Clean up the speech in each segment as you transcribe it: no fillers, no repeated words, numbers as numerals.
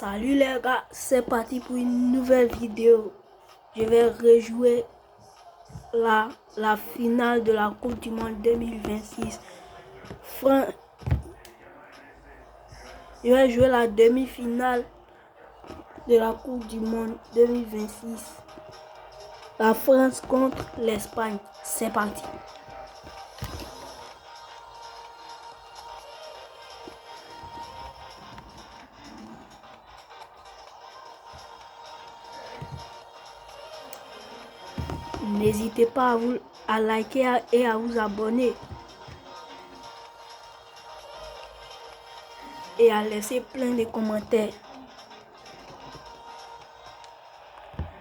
Salut les gars, c'est parti pour une nouvelle vidéo. Je vais rejouer la finale de la Coupe du Monde 2026. Je vais jouer la demi-finale de la Coupe du Monde 2026. La France contre l'Espagne. C'est parti. N'hésitez pas à liker et à vous abonner. Et à laisser plein de commentaires.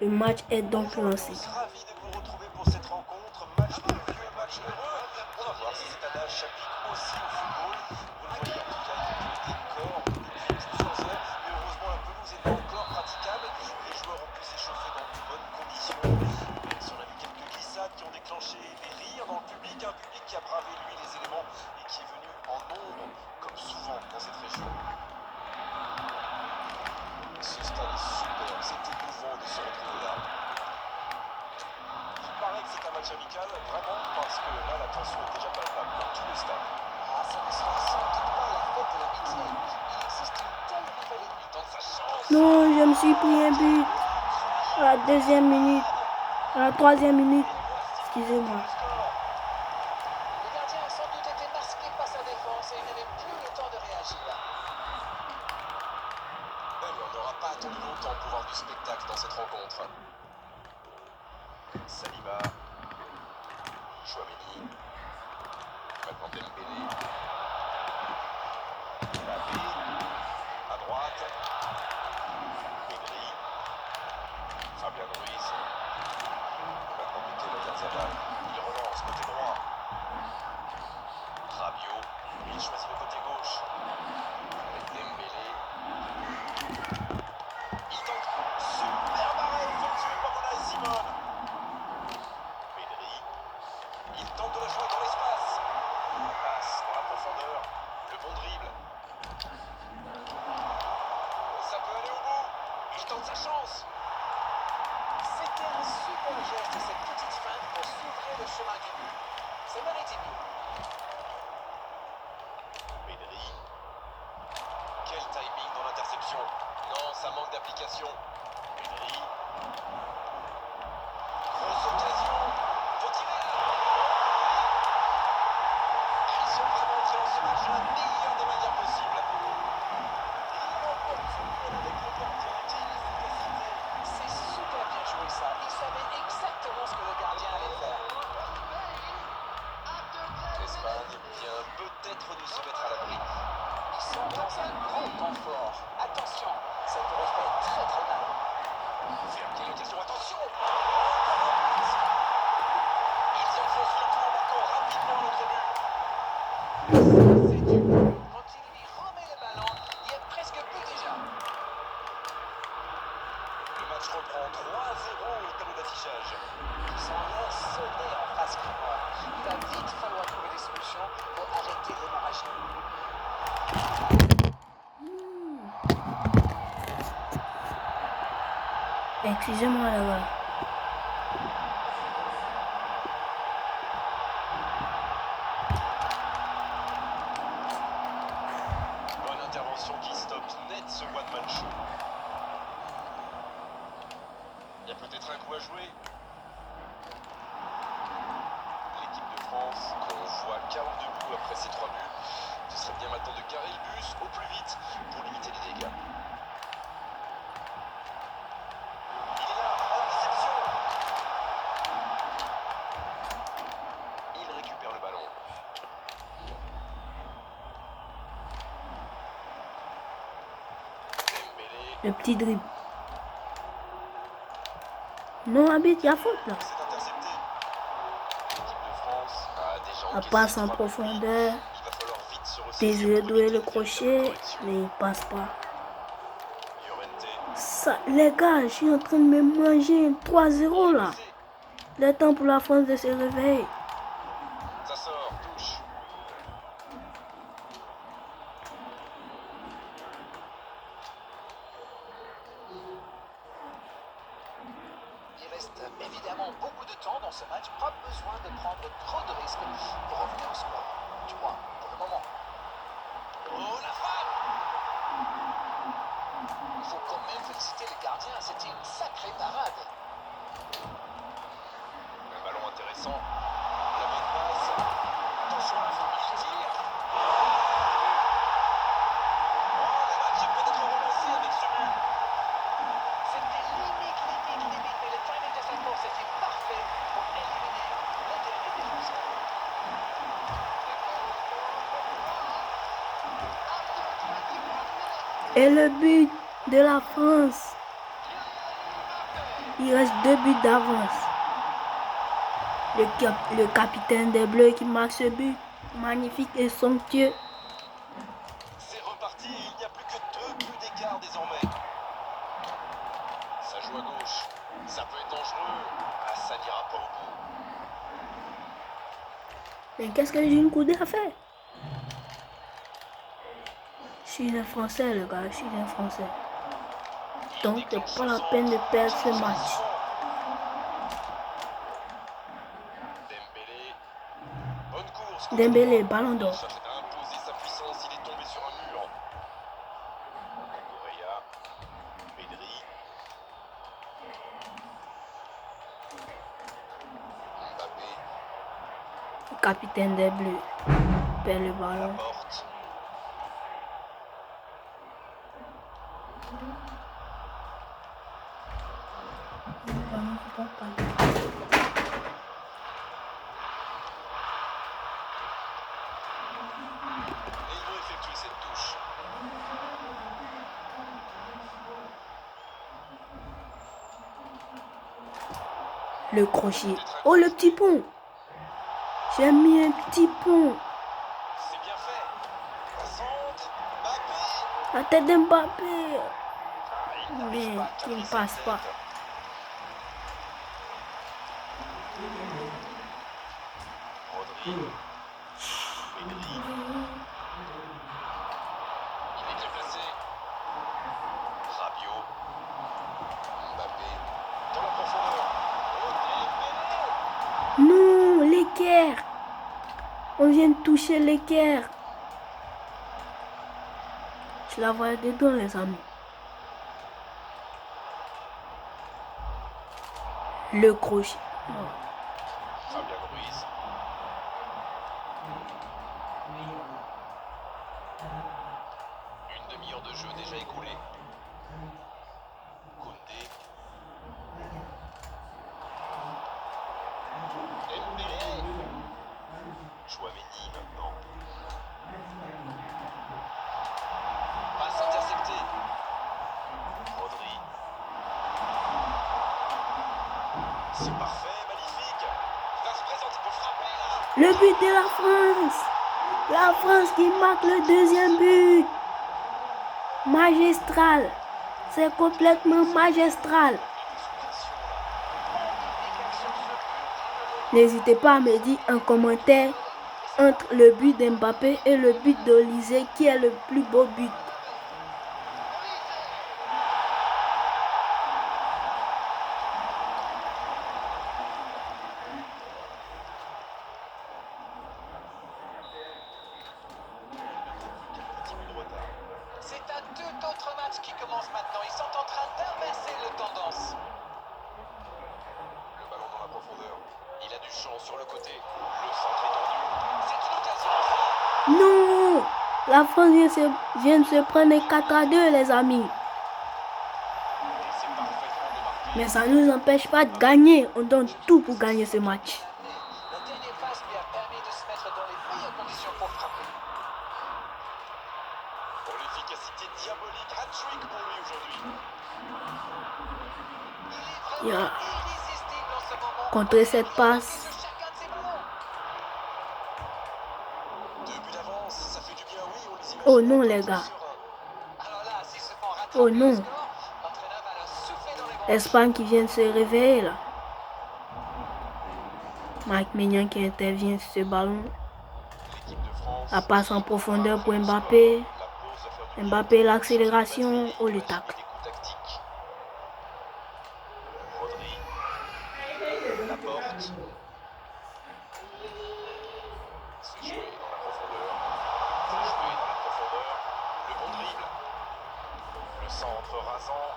Le match est donc lancé. Ravi de vous retrouver pour cette rencontre. Match de vieux et match heureux. On va voir si cet adage s'applique aussi au football. Vous le voyez, en tout cas, il y a des corps depuis plusieurs heures. Mais heureusement, la pelouse est encore praticable. Les joueurs ont pu s'échauffer dans de bonnes conditions. Même si on a vu quelques glissades qui ont déclenché des rires dans le public. Un public qui a bravé, lui, les éléments et qui est venu en nombre, comme souvent dans cette région. Ce stade est superbe, c'est émouvant de se retrouver là. Il paraît que c'est un match amical, vraiment, parce que là, la tension est déjà palpable dans tout le stade. Ah, ça ne sera sans doute pas la fête de l'amitié. Il existe une telle rivalité. Il tente sa chance. Non, je me suis pris un but à la deuxième minute, à la troisième minute. Excusez-moi. Le gardien a sans doute été masqué par sa défense et il n'avait plus le temps de réagir. On n'aura pas attendu longtemps pour voir du spectacle dans cette rencontre. Saliba, Chouameni, maintenant Dembélé, Mbappé, à droite, Pedri, Fabien Ruiz, maintenant Mikel Oyarzabal, il relance côté droit, Rabiot, il choisit le côté gauche, avec Dembélé. Il tente super arrêt effectué par Unai Simon. Pedri, il tente de la jouer dans l'espace. Passe dans la profondeur, le bon dribble. Ça peut aller au bout. Il tente sa chance. C'était un super geste, cette petite feinte pour s'ouvrir le chemin du but. Ça méritait mieux. Pedri. Quel timing dans l'interception. Non, ça manque d'application. Pedri. Grosse occasion. Faut tirer. Ils ont vraiment pris en ce match la meilleure des manières possibles. Il l'emporte avec le gardien. Quelle efficacité. C'est super bien joué ça. Il savait exactement ce que le gardien allait faire. L'Espagne vient peut-être de se mettre à l'abri. Ils sont dans un gros confort. Attention, ça pourrait faire très très mal. Quelle occasion, attention. Ils enfoncent le trou en marquant rapidement l'autre but. C'est du but. Quand il lui remet le ballon, il y a presque plus déjà. Le match reprend 3-0 au tableau d'affichage. Ils sont là sonnés en face crinois. Il va vite falloir trouver des solutions pour arrêter l'hémorragie. Excusez-moi là-bas. Bonne intervention qui stoppe net ce one-man show. Il y a peut-être un coup à jouer. L'équipe de France qu'on voit KO debout après ses 3 buts. Ce serait bien maintenant de carrer le bus au plus vite pour limiter les dégâts. Il est là, en réception. Il récupère le ballon. Dembélé. Le petit dribble. Non, Abid, il y a faute là. C'est intercepté. L'équipe de France a déjà La encaissé passe en 3 buts. profondeur. Il va falloir vite se ressaisir Désiré pour douer éviter le une crochet, véritable correction. mais il passe pas. Llorente. Ça, les gars, je suis en train de me manger un 3-0 là. Le temps pour la France de se réveiller. Ça sort, touche. reste évidemment beaucoup de temps dans ce match. Pas besoin de prendre trop de risques pour revenir au score. 3 pour le moment. Oh la frappe! Il faut quand même féliciter les gardiens. C'était une sacrée parade. Un ballon intéressant. La bonne passe. Attention à la frappe, il tire. Oh, le match est peut-être relancé avec ce but. C'était limite, mais le timing de sa course était parfait pour éliminer le dernier défenseur. Et le but de la France. Il reste 2 buts d'avance. Le capitaine des Bleus qui marque ce but. Magnifique et somptueux. C'est reparti, il n'y a plus que 2 buts d'écart désormais. Ça joue à gauche, ça peut être dangereux. Ah, ça n'ira pas au bout. Mais qu'est-ce que j'ai une coudée à faire? Je suis un Français, le gars, je suis un Français. Donc, c'est pas la peine de perdre ce match. Dembélé, bonne course. Dembélé, ballon d'or. Il a imposé sa puissance, il est tombé sur un mur. Correa, Pedri, Mbappé, Le capitaine des Bleus perd le ballon. Laporte. Et ils vont effectuer cette touche. Le crochet. Oh, le petit pont. J'ai mis un petit pont. C'est bien fait. Un centre, Mbappé. La tête d'Mbappé. Ah, il n'arrive Mais pas à il ne cadrer passe cette pas. tête. Rodri, Pedri. Il est bien placé. Rabiot, Mbappé, dans la profondeur. Oh, Dembélé. Non, l'équerre. On vient de toucher l'équerre. Je la vois dedans, les amis. Le crochet. Oh. Fabien Ruiz. Une demi-heure de jeu déjà écoulée. Koundé. Dembélé. Chouameni maintenant. Passe interceptée. Rodri. C'est parfait, magnifique. Il va se présenter pour frapper là. Le but de la France. La France qui marque le deuxième but. Magistral. C'est complètement magistral. N'hésitez pas à me dire en commentaire entre le but d'Mbappé et le but d'Olysée qui est le plus beau but. C'est à 2 autres matchs qui commencent maintenant. Ils sont en train d'inverser le tendance. Le ballon dans la profondeur. Il a du champ sur le côté. Le centre est tendu. C'est une occasion. Non! La France vient de se prendre 4-2, les amis. Et c'est parfaitement démarqué. Mais ça ne nous empêche pas de gagner. On donne tout pour gagner ce match. La dernière passe lui a permis de se mettre dans les meilleures conditions pour frapper. Pour l'efficacité diabolique, hat-trick pour lui aujourd'hui. Il est vraiment Yeah. irrésistible en ce moment. Contrer cette passe. De chacun de ses ballons. 2 buts d'avance, ça fait du bien, oui, on les imagine. Oh non, les gars. Alors là, s'ils se font rattraper Oh au non. score, l'entraîneur va leur souffler dans les bras. Espagne qui vient de se réveiller là. Mike Maignan qui intervient sur ce ballon. L'équipe de France. La passe en profondeur pour Mbappé. La pause va faire du bien. Mbappé, l'accélération. Oh, le tacle. Des coups tactiques. Rodri. but. C'est joué dans la profondeur. C'est joué dans la profondeur. Le bon dribble. Le centre rasant.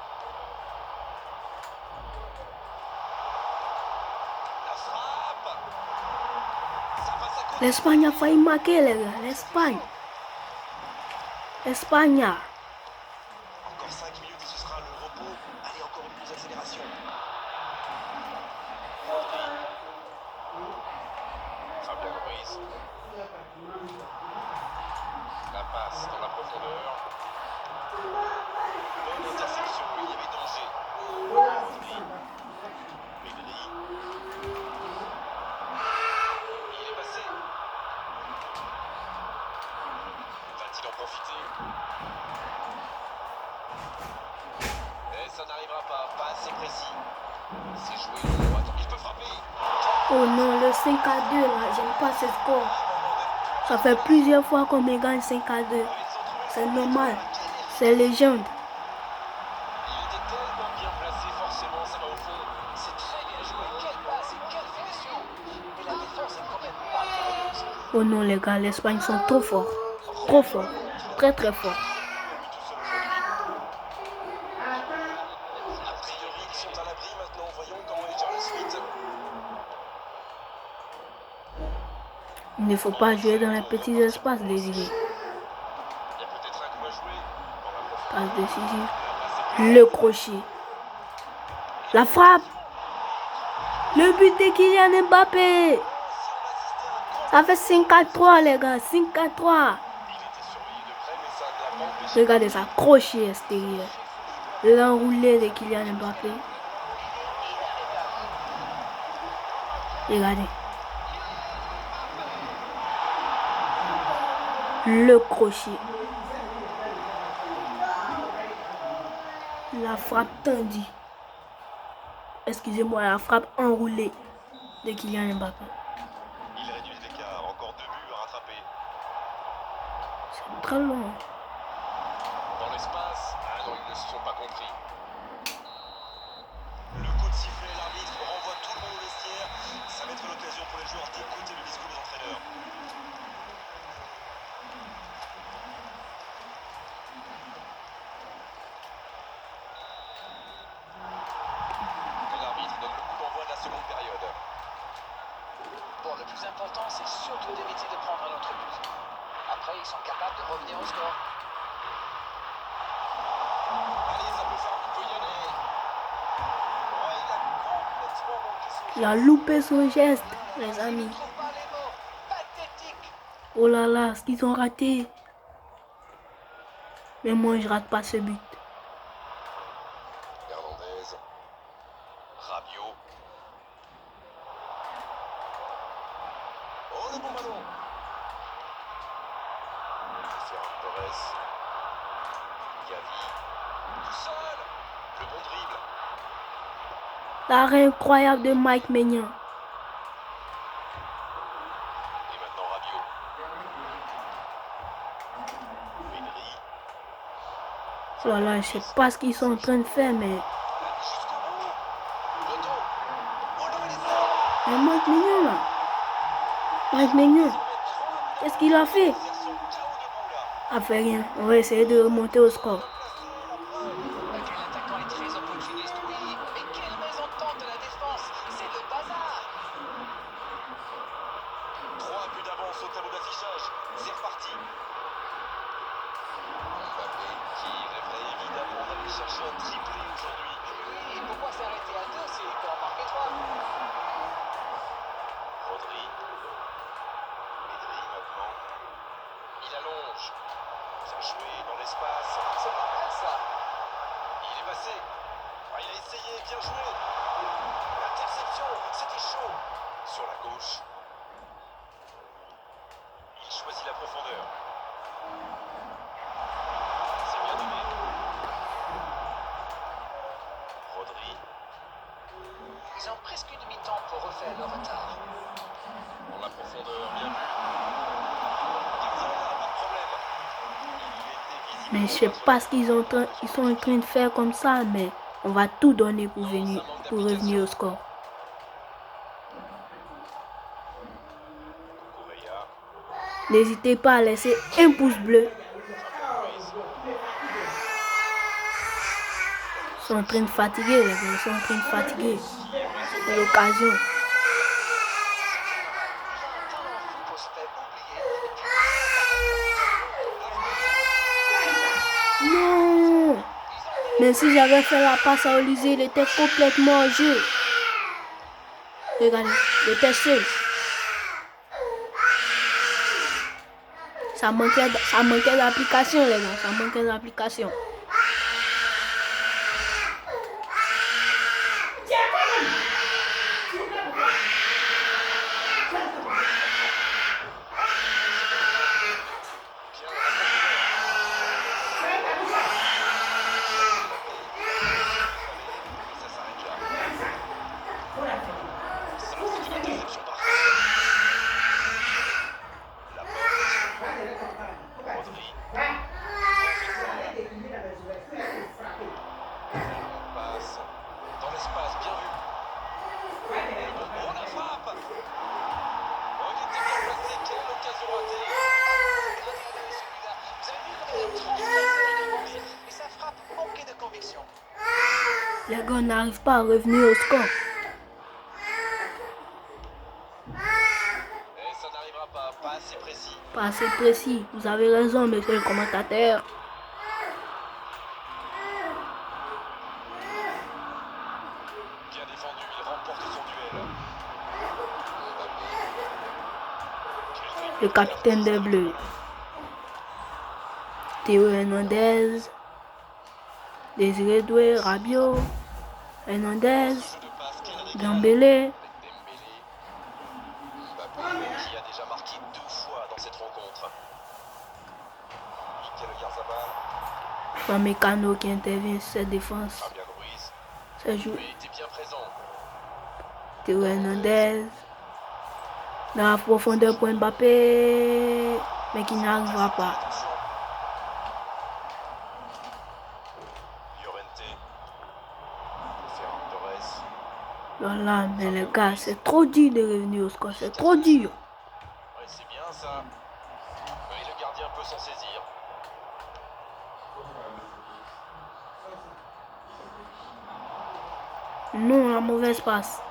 La frappe. Ça passe à côté. L'Espagne a failli marquer, les gars. L'Espagne. Espagne. Encore 5 minutes et ce sera le repos. Allez, encore une petite accélération. Fabien Ruiz. La passe dans la profondeur. Bonne interception, il y avait danger. Rodri. Pedri. Il est passé. Va-t-il en profiter? Et ça n'arrivera pas assez précis. C'est joué au droit, il peut frapper. Oh non, le 5-2 là, j'aime pas ce score. Ça fait plusieurs fois qu'on me gagne 5-2. C'est normal. C'est légende. Il était tellement bien placé, forcément, ça va au fond. C'est très bien joué. Quelle passe et quelle finition. Mais la défense est quand même pas furieuse. Oh non, les gars, l'Espagne sont trop forts. Trop forts. Très très forts. A priori, ils sont à l'abri maintenant. Voyons comment est gère la suite. Il ne faut pas jouer dans les petits espaces, Désiré. Il y a peut-être un coup à jouer. Dans la profondeur. Passe décisive. Le crochet. La frappe. Le but de Kylian Mbappé. Ça fait 5-3, les gars. 5-3. Il était surveillé de près, mais ça ne l'a pas empêché. Regardez ça, crochet extérieur. L'enroulé de Kylian Mbappé. Regardez. Le crochet. La frappe tendue. Excusez-moi, la frappe enroulée de Kylian Mbappé. Il réduit l'écart. Encore 2 buts à rattraper. C'est très long. Dans l'espace. Ah non, ils ne se sont pas compris. Le coup de sifflet, l'arbitre renvoie tout le monde au vestiaire. Ça va être l'occasion pour les joueurs d'écouter le discours des entraîneurs. L'arbitre donne le coup d'envoi de la seconde période. Bon, le plus important, c'est surtout d'éviter de prendre un autre but. Après, ils sont capables de revenir au score. Allez, ça peut faire, il peut y aller. Ouais, il a complètement manqué son Il a loupé son geste, les amis. Je trouve pas les mots. Pathétique. Oh là là, ce qu'ils ont raté. Mais moi, je rate pas ce but. Hernandez. Rabiot. Oh, le bon ballon. Ferran Torres. Gavi. Tout seul. Le bon dribble. L'arrêt incroyable de Mike Maignan. Et maintenant Rabiot. Pedri. Oh là là, je sais pas ce qu'ils sont en train de faire, mais... Jusqu'au bout. Retour. Oh non, il est Mais Mike Maignan, là. Mike Maignan, qu'est-ce qu'il a fait? sur son chaos debout là. A fait rien. On va essayer de remonter au score. Quel attaquant est très opportuniste, oui. Mais quelle mésentente de la défense. C'est le bazar. 3 buts d'avance au tableau d'affichage. C'est reparti. Mbappé qui rêverait évidemment d'aller chercher un triplé aujourd'hui. Oui, pourquoi s'arrêter à 2 s'il peut en marquer 3? Rodri. Pedri maintenant. Il allonge. Bien joué dans l'espace. C'est pas mal ça. Il est passé. Ah, il a essayé, bien joué. L'interception, c'était chaud. Sur la gauche. Il choisit la profondeur. C'est bien donné. Rodri. Ils ont presque une mi-temps pour refaire leur retard. Dans la profondeur, bien vu. Gardien, là, pas de problème. Il était Mais je sais pas ce qu'ils sont en train de faire comme ça, mais on va tout donner pour revenir au score. N'hésitez pas à laisser un pouce bleu. Ils sont en train de fatiguer, les gars. Ils sont en train de fatiguer. C'est l'occasion. Non! Mais si j'avais fait la passe à Olysée, il était complètement en jeu. Regardez, il était seul. Ça manquait d'application, les gars. Ça manquait d'application. Les gars n'arrivent pas à revenir au score. Et ça n'arrivera pas assez précis. Pas assez précis. Vous avez raison, monsieur le commentateur. Bien défendu, il remporte son duel. Le capitaine des Bleus. Théo Hernandez. Désiré Doué, Rabiot. Hernandez. Dembélé. Mbappé qui a déjà marqué 2 fois dans cette rencontre. Mikel Oyarzabal. Un Mécano qui intervient sur cette défense. Fabian Ruiz. Ça joue. Il était bien présent. Théo Hernandez. Dans la profondeur pour Mbappé. Mais qui n'arrivera pas. Llorente. Ferran Torres. Voilà, mais les gars, c'est trop dur de revenir au score. C'est trop dur. Ouais, c'est bien ça. Mais le gardien peut s'en saisir. Non, la mauvaise passe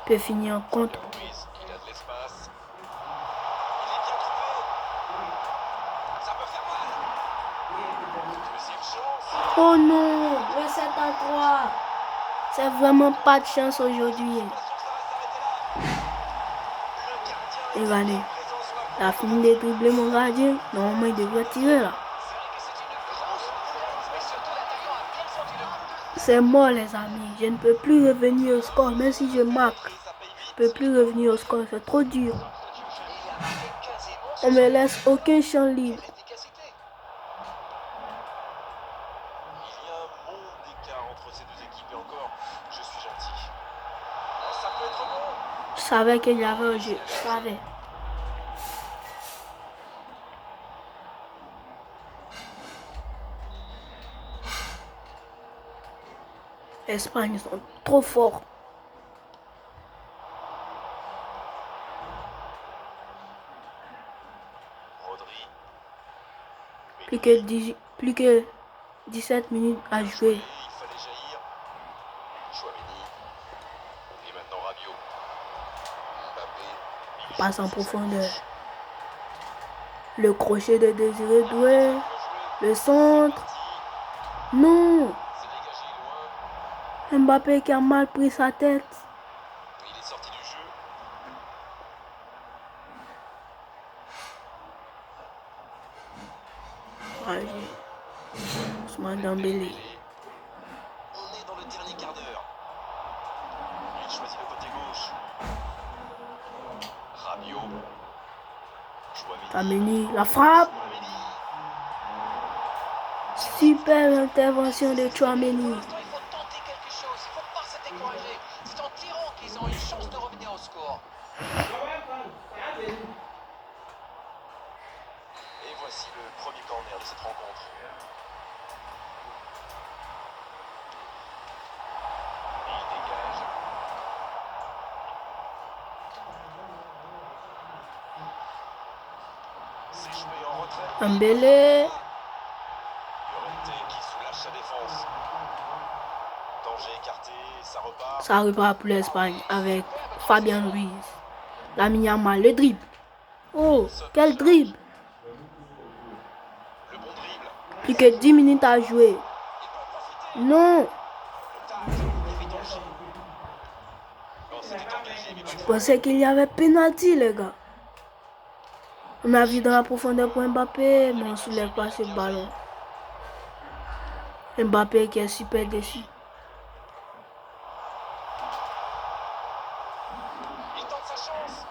peut finir en contre. Ruiz, il a de l'espace. Il est bien trouvé. Ça peut faire mal. Deuxième chance. Oh non, le 7 à 3. C'est vraiment pas de chance aujourd'hui. Regardez, il a fini de dribbler mon gardien. Normalement, il devrait tirer là. C'est mort, les amis. Je ne peux plus revenir au score. Même si je marque, je ne peux plus revenir au score. C'est trop dur. On me laisse aucun champ libre. Il y a un monde d'écart entre ces deux équipes et encore, je suis gentil. Ça peut être bon. Je savais qu'il y avait un jeu. Je savais. L'Espagne, ils sont trop forts. Rodri. Plus que 17 minutes à jouer. Il fallait jaillir. Chouameni. Et maintenant Rabiot. Mbappé. Passe en profondeur. Le crochet de Désiré Doué. Le centre. Non. C'est dégagé loin. Mbappé qui a mal pris sa tête. Il est sorti du jeu. Ousmane Dembélé. On est dans le dernier quart d'heure. Il choisit le côté gauche. Rabiot. Chouameni. Tchouaméni, la frappe. Super intervention de Tchouaméni. Il faut tenter quelque chose, il ne faut pas se décourager. C'est en tirant qu'ils ont une chance de revenir au score. Et voici le premier corner de cette rencontre. Et il dégage. joué en retrait. Dembélé. Llorente qui soulage sa défense. Danger écarté, ça repart. Ça repart pour l'Espagne avec Fabian Ruiz. Lamine Yamal, le dribble. Oh, quel dribble. Le bon dribble. Plus que 10 minutes à jouer. Il peut en profiter. Non, Le tacle, il y avait danger. Bon, c'était engagé, mais pas je de pensais qu'il y avait pénalty, les gars. On a vu dans la profondeur pour Mbappé, mais on ne soulève pas ce ballon. Mbappé qui est super déçu. Il tente sa chance.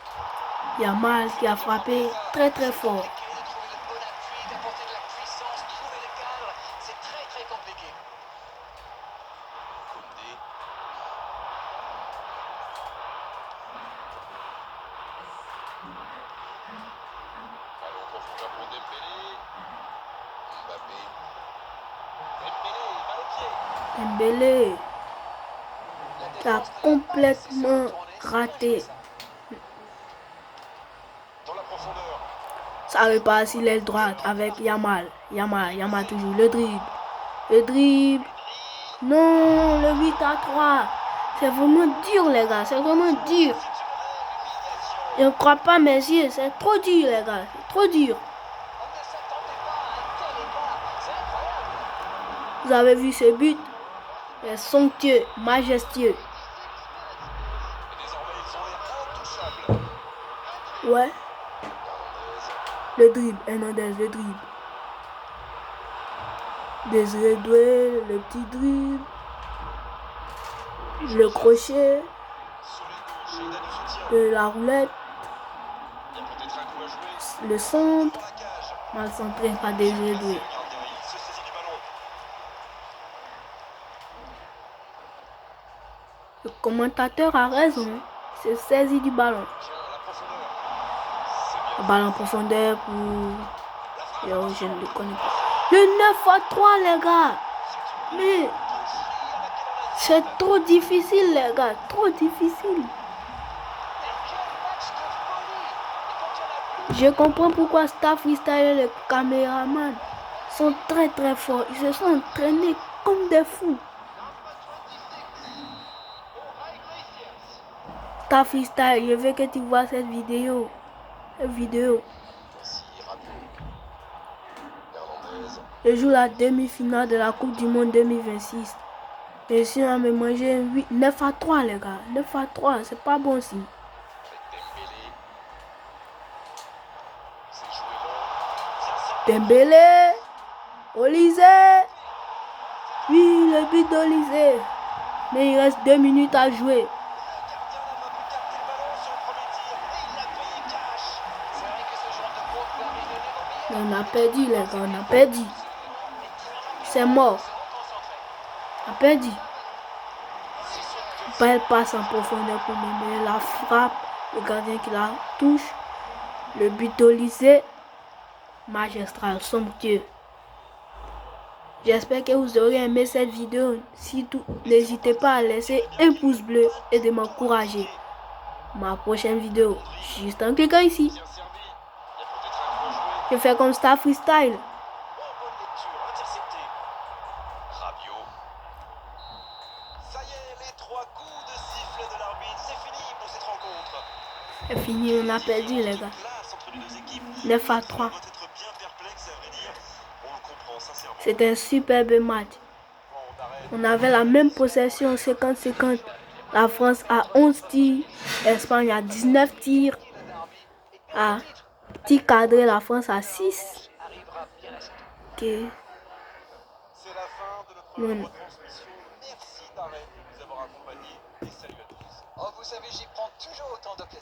Yamal qui a frappé très très fort. Compliqué de trouver le bon appui, d'apporter de la puissance, trouver le cadre, c'est très compliqué. Koundé. Ballon en profondeur pour Dembélé. Mbappé. Dembélé, balle au pied. Dembélé La qui a défense ne complètement l'a pas laissé se retourner, c'est raté. bien joué, ça. Dans la profondeur. Ça repart sur l'aile droite avec Yamal. Yamal toujours le dribble. Le dribble. Non, le 8-3. C'est vraiment dur, les gars. C'est vraiment dur. Je ne crois pas mes yeux. C'est trop dur, les gars. C'est trop dur. On ne s'attendait pas à un tel écart, c'est incroyable. Vous avez vu ce but? C'est somptueux, majestueux. Et désormais, ils ont l'air intouchables. Ouais. Hernandez. Le dribble. Hernandez, le dribble. Désiré Doué, le petit dribble. Le crochet. Sur les gauches, et il a du soutien. De la roulette. Il y a peut-être un coup à jouer. Le centre. Dans la cage. Mal centré par Désiré Doué. Le gardien, il se saisit du ballon. Le commentateur a raison. Il se saisit du ballon. Tiens, la profondeur. C'est Le bien. ballon en profondeur pour... Yo, je ne le connais pas. Le 9-3, les gars. Mais c'est trop difficile, les gars. Trop difficile. Et quel match de folie. Et quand il y en a plus, Je comprends pourquoi Star Freestyle et les caméramans sont très très forts. Ils se sont entraînés comme des fous. Star Freestyle, je veux que tu vois cette vidéo. Voici Rabiot. Hernandez. Je joue la demi-finale de la Coupe du Monde 2026. Et si on me manger 9-3, les gars. 9-3, c'est pas bon signe. Avec Dembélé. C'est joué long. Dembélé, Olysée. Oui, le but d'Olysée. Mais il reste 2 minutes à jouer. Le gardien n'a pas pu capter le ballon sur le premier tir. Et il l'a payé cash. c'est vrai que ce genre de faute peut arriver même au Mais meilleur. on a perdu, les gars, on a perdu. C'est mort. On a perdu. Belle passe en profondeur pour Dembélé. La frappe, le gardien qui la touche. Le but d'Olysée. Magistral, somptueux. J'espère que vous aurez aimé cette vidéo. Si tout, n'hésitez pas à laisser un pouce bleu et de m'encourager. Ma prochaine vidéo, juste en cliquant ici. Bien servi. Il y a peut-être un coup à jouer. Je fais comme Star Freestyle. Oh, bonne lecture. Intercepté. Rabiot. Ça y est, les 3 coups de sifflet de l'arbitre. C'est fini pour cette rencontre. C'est fini, on a perdu, les gars. Classe entre les deux équipes. 9-3. On doit être bien perplexe, à vrai dire. On le comprend sincèrement. C'était un superbe match. Bon, on arrête. On avait la même possession, 50-50. La France a 11 tirs, l'Espagne a 19 tirs. À petit cadré, la France a 6. Arrivera bien à ce tour. Ok. C'est la fin de notre Non. retransmission. Merci Darren de nous avoir accompagnés et salut à tous. Oh, vous savez, j'y prends toujours autant de plaisir.